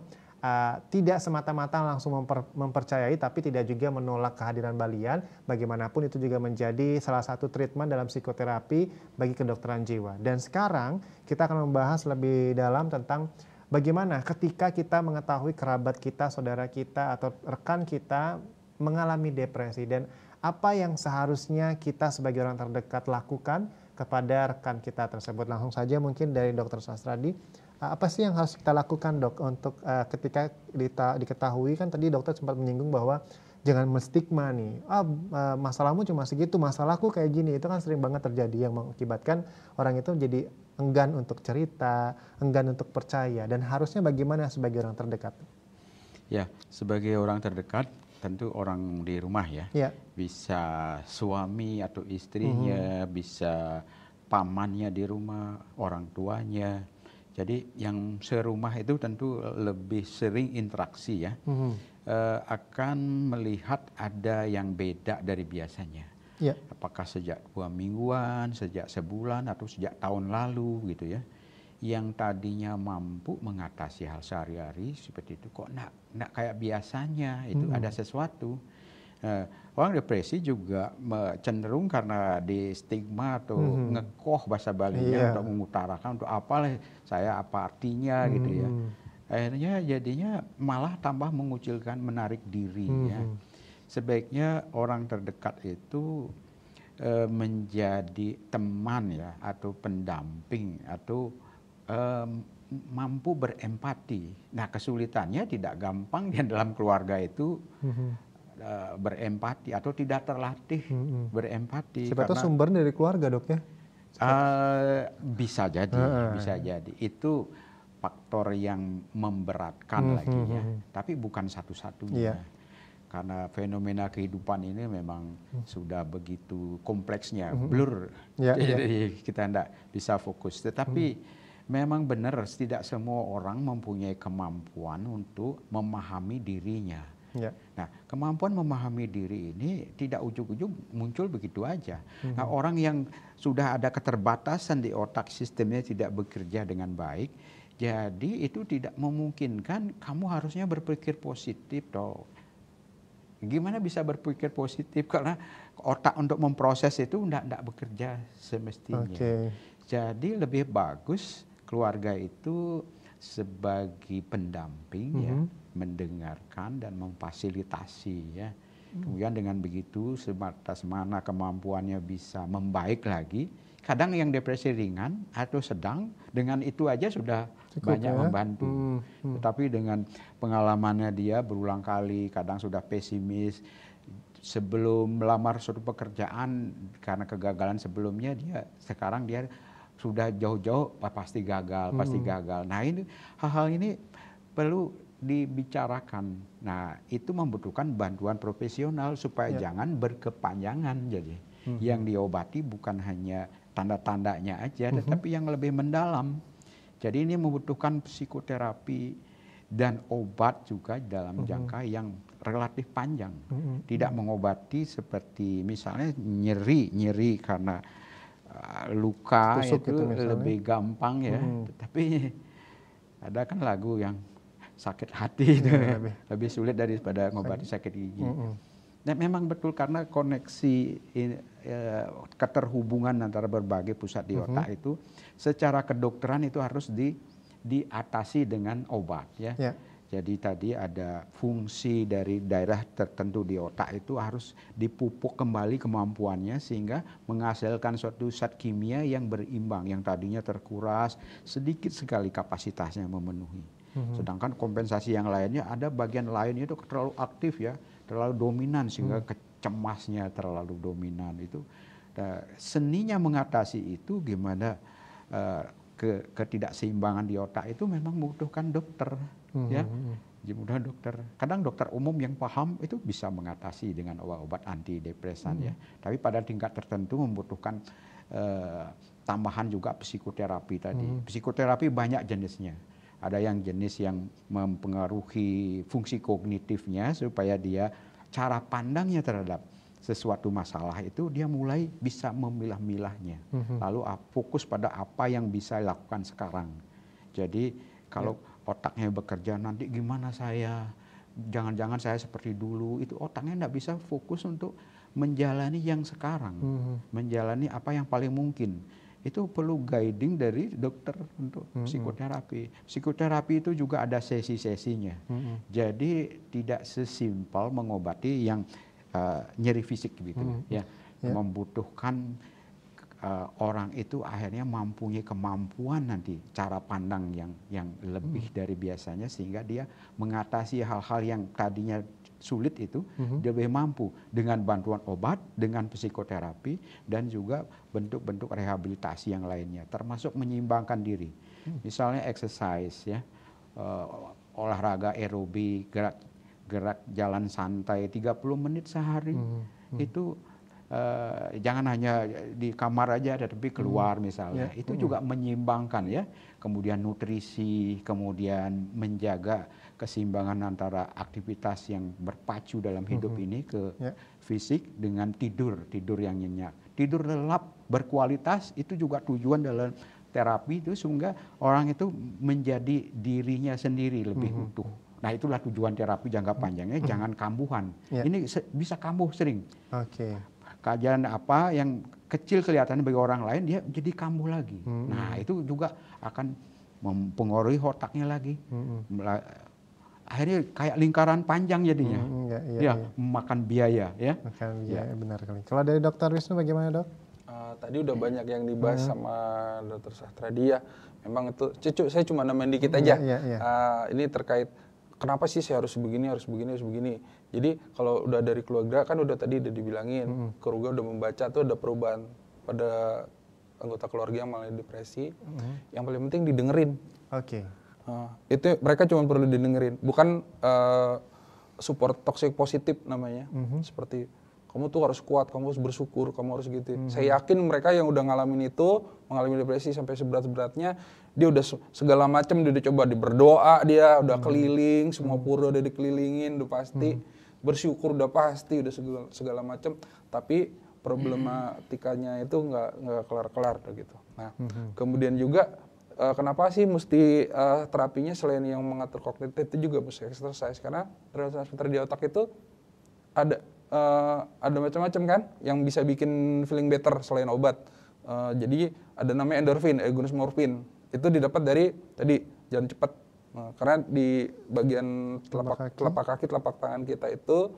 tidak semata-mata langsung mempercayai, tapi tidak juga menolak kehadiran balian. Bagaimanapun itu juga menjadi salah satu treatment dalam psikoterapi bagi kedokteran jiwa. Dan sekarang kita akan membahas lebih dalam tentang bagaimana ketika kita mengetahui kerabat kita, saudara kita, atau rekan kita mengalami depresi, dan apa yang seharusnya kita sebagai orang terdekat lakukan kepada rekan kita tersebut. Langsung saja mungkin dari Dr. Sastradi, apa sih yang harus kita lakukan, Dok, untuk ketika diketahui, kan tadi dokter sempat menyinggung bahwa jangan menstigma nih, masalahmu cuma segitu, masalahku kayak gini. Itu kan sering banget terjadi yang mengakibatkan orang itu jadi enggan untuk cerita, enggan untuk percaya. Dan harusnya bagaimana sebagai orang terdekat? Ya, sebagai orang terdekat tentu orang di rumah ya. Bisa suami atau istrinya, bisa pamannya di rumah, orang tuanya. Jadi yang serumah itu tentu lebih sering interaksi ya, akan melihat ada yang beda dari biasanya. Apakah sejak 2 mingguan, sejak sebulan, atau sejak tahun lalu gitu ya. Yang tadinya mampu mengatasi hal sehari-hari seperti itu, kok nak kayak biasanya, itu ada sesuatu. Orang depresi juga cenderung karena di stigma atau ngekoh bahasa Balinya untuk mengutarakan untuk apalah saya, apa artinya gitu ya. Akhirnya jadinya malah tambah mengucilkan, menarik diri ya. Sebaiknya orang terdekat itu menjadi teman ya, atau pendamping, atau mampu berempati. Nah, kesulitannya tidak gampang di dalam keluarga itu berempati atau tidak terlatih berempati. Siapa tahu sumber dari keluarga, Dok ya? Bisa jadi, bisa jadi. Itu faktor yang memberatkan lagi ya, tapi bukan satu-satunya. Karena fenomena kehidupan ini memang sudah begitu kompleksnya, blur, jadi kita tidak bisa fokus. Tetapi memang benar tidak semua orang mempunyai kemampuan untuk memahami dirinya. Nah, kemampuan memahami diri ini tidak ujug-ujug muncul begitu aja. Nah, orang yang sudah ada keterbatasan di otak, sistemnya tidak bekerja dengan baik, jadi itu tidak memungkinkan kamu harusnya berpikir positif toh. Gimana bisa berpikir positif karena otak untuk memproses itu tidak bekerja semestinya. Jadi lebih bagus keluarga itu sebagai pendamping ya, mendengarkan dan memfasilitasi ya. Kemudian dengan begitu sebatas mana kemampuannya bisa membaik lagi. Kadang yang depresi ringan atau sedang dengan itu aja sudah cukup, banyak membantu. Tetapi dengan pengalamannya dia berulang kali, kadang sudah pesimis. Sebelum melamar suatu pekerjaan karena kegagalan sebelumnya, sekarang dia sudah jauh-jauh pasti gagal. Nah ini hal-hal ini perlu dibicarakan. Nah itu membutuhkan bantuan profesional supaya jangan berkepanjangan. Jadi yang diobati bukan hanya tanda-tandanya aja, tetapi yang lebih mendalam. Jadi ini membutuhkan psikoterapi dan obat juga dalam jangka yang relatif panjang. Tidak mengobati seperti misalnya nyeri karena luka itu lebih gampang ya. Tetapi ada kan lagu yang sakit hati itu lebih sulit daripada mengobati sakit gigi. Dan memang betul karena koneksi keterhubungan antara berbagai pusat di otak itu secara kedokteran itu harus diatasi dengan obat ya. Jadi tadi ada fungsi dari daerah tertentu di otak itu harus dipupuk kembali kemampuannya sehingga menghasilkan suatu zat kimia yang berimbang, yang tadinya terkuras sedikit sekali kapasitasnya memenuhi. Sedangkan kompensasi yang lainnya ada bagian lainnya itu terlalu aktif ya, terlalu dominan sehingga kecemasnya terlalu dominan itu. Seninya mengatasi itu gimana ketidakseimbangan di otak itu memang membutuhkan dokter ya. Mudah dokter. Kadang dokter umum yang paham itu bisa mengatasi dengan obat-obat antidepresan ya. Tapi pada tingkat tertentu membutuhkan tambahan juga psikoterapi tadi. Psikoterapi banyak jenisnya. Ada yang jenis yang mempengaruhi fungsi kognitifnya supaya dia cara pandangnya terhadap sesuatu masalah itu dia mulai bisa memilah-milahnya. Lalu fokus pada apa yang bisa dilakukan sekarang. Jadi kalau otaknya bekerja nanti gimana saya, jangan-jangan saya seperti dulu, itu otaknya tidak bisa fokus untuk menjalani yang sekarang. Menjalani apa yang paling mungkin. Itu perlu guiding dari dokter untuk psikoterapi. Psikoterapi itu juga ada sesi-sesinya. Jadi tidak sesimpel mengobati yang nyeri fisik gitu ya. Membutuhkan orang itu akhirnya mempunyai kemampuan nanti cara pandang yang lebih dari biasanya sehingga dia mengatasi hal-hal yang tadinya sulit itu dia lebih mampu dengan bantuan obat, dengan psikoterapi dan juga bentuk-bentuk rehabilitasi yang lainnya termasuk menyeimbangkan diri. Misalnya exercise ya, olahraga aerobik, gerak jalan santai 30 menit sehari. Itu jangan hanya di kamar aja tapi keluar misalnya. Itu juga menyeimbangkan ya. Kemudian nutrisi, kemudian menjaga keseimbangan antara aktivitas yang berpacu dalam hidup ini ke fisik dengan tidur yang nyenyak. Tidur lelap berkualitas itu juga tujuan dalam terapi itu sehingga orang itu menjadi dirinya sendiri lebih utuh. Nah itulah tujuan terapi jangka panjangnya, jangan kambuhan. Ini bisa kambuh sering. Kajian apa yang kecil kelihatannya bagi orang lain dia jadi kambuh lagi. Nah itu juga akan mempengaruhi otaknya lagi. Akhirnya kayak lingkaran panjang jadinya. Makan biaya ya. Makan biaya benar kali. Kalau dari Dr. Wisnu bagaimana dok? Tadi udah banyak yang dibahas sama Dr. Sastradia. Memang itu, saya cuma namain dikit aja. Ini terkait kenapa sih saya harus begini. Jadi kalau udah dari keluarga kan udah tadi udah dibilangin, keluarga udah membaca tuh ada perubahan pada anggota keluarga yang mengalami depresi. Yang paling penting didengerin. Itu mereka cuma perlu didengerin, bukan support toxic positif namanya. Seperti kamu tuh harus kuat, kamu harus bersyukur, kamu harus gitu. Saya yakin mereka yang udah ngalamin itu, mengalami depresi sampai seberat-beratnya, dia udah segala macam, dia udah coba berdoa, dia udah keliling, semua pura udah dikelilingin, udah pasti bersyukur, udah pasti, udah segala macam. Tapi problematikanya itu nggak kelar-kelar gitu. Nah, kemudian juga kenapa sih mesti terapinya selain yang mengatur kognitif itu juga mesti exercise, karena neurotransmitter di otak itu ada macam-macam kan yang bisa bikin feeling better selain obat. Jadi ada namanya endorfin, agonist morfin. Itu didapat dari tadi jalan cepat. Karena di bagian telapak kaki, telapak tangan kita itu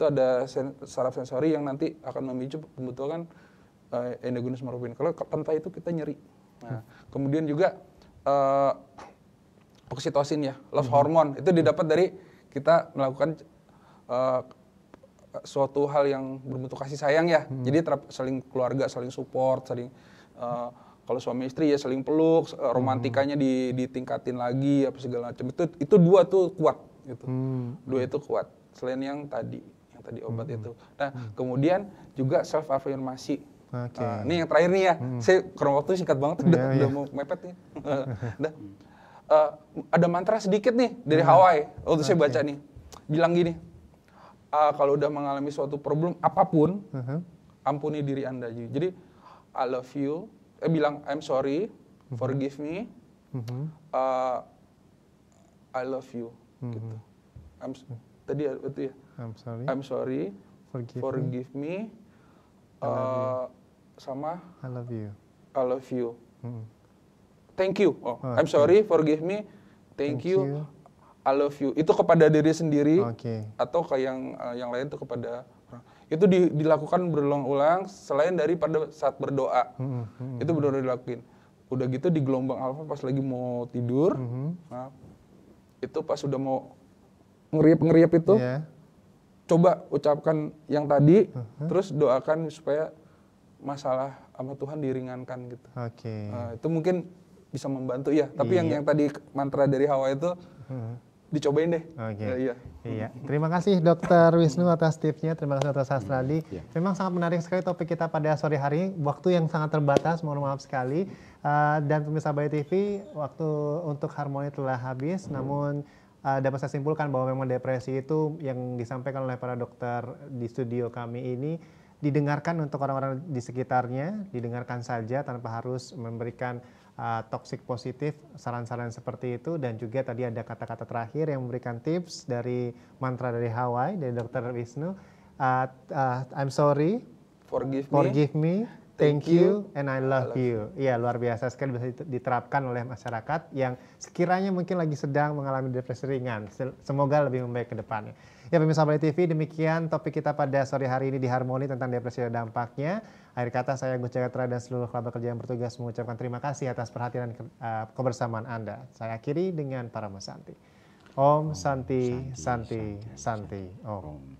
ada saraf sensori yang nanti akan memicu pembentukan endogenous morfin. Kalau tanpa itu kita nyeri. Nah, kemudian juga oksitosin ya, love hormone itu didapat dari kita melakukan suatu hal yang berbentuk kasih sayang ya. Jadi saling keluarga, saling support, saling kalau suami istri ya saling peluk, romantikanya ditingkatin lagi apa segala macam. Itu dua tuh kuat gitu. Dua itu kuat. Selain yang tadi obat itu. Nah, kemudian juga self affirmasi. Ini yang terakhir nih ya. Saya kurang waktu singkat banget udah mau mepet nih. Ada mantra sedikit nih dari Hawaii. Waktu saya baca nih. Bilang gini. Kalau udah mengalami suatu problem apapun, ampuni diri Anda. Jadi I love you, bilang I'm sorry, forgive me, I love you. Gitu. Tadi itu ya. I'm sorry, forgive me, sama I love you. I love you. Thank you. I'm sorry, forgive me, thank you. I love you. Itu kepada diri sendiri atau ke yang lain itu kepada orang. Itu dilakukan berulang-ulang selain daripada saat berdoa. Itu benar-benar dilakuin. Udah gitu di gelombang alfa pas lagi mau tidur. Nah, itu pas udah mau ngeriap itu, coba ucapkan yang tadi, terus doakan supaya masalah sama Tuhan diringankan gitu. Itu mungkin bisa membantu ya. Tapi yang tadi mantra dari Hawa itu dicobain deh. Iya. Terima kasih Dr. Wisnu atas tipsnya. Terima kasih Dr. Sastradi. Memang sangat menarik sekali topik kita pada sore hari. Waktu yang sangat terbatas, mohon maaf sekali. Dan pemirsa Bayu TV, waktu untuk Harmoni telah habis. Namun dapat saya simpulkan bahwa memang depresi itu yang disampaikan oleh para dokter di studio kami ini didengarkan untuk orang-orang di sekitarnya, didengarkan saja tanpa harus memberikan toxic positif, saran-saran seperti itu. Dan juga tadi ada kata-kata terakhir yang memberikan tips dari mantra dari Hawaii, dari Dr. Wisnu. I'm sorry, forgive me, thank you, and I love you. Iya, luar biasa sekali, bisa diterapkan oleh masyarakat yang sekiranya mungkin lagi sedang mengalami depresi ringan. Semoga lebih membaik ke depannya. Ya pemirsa Bayu TV, demikian topik kita pada sore hari ini di Harmoni tentang depresi dan dampaknya. Akhir kata saya Agus Jagatra dan seluruh kerabat kerja yang bertugas mengucapkan terima kasih atas perhatian dan kebersamaan Anda. Saya akhiri dengan Parama Santi. Om Santi, Santi, Santi, Om.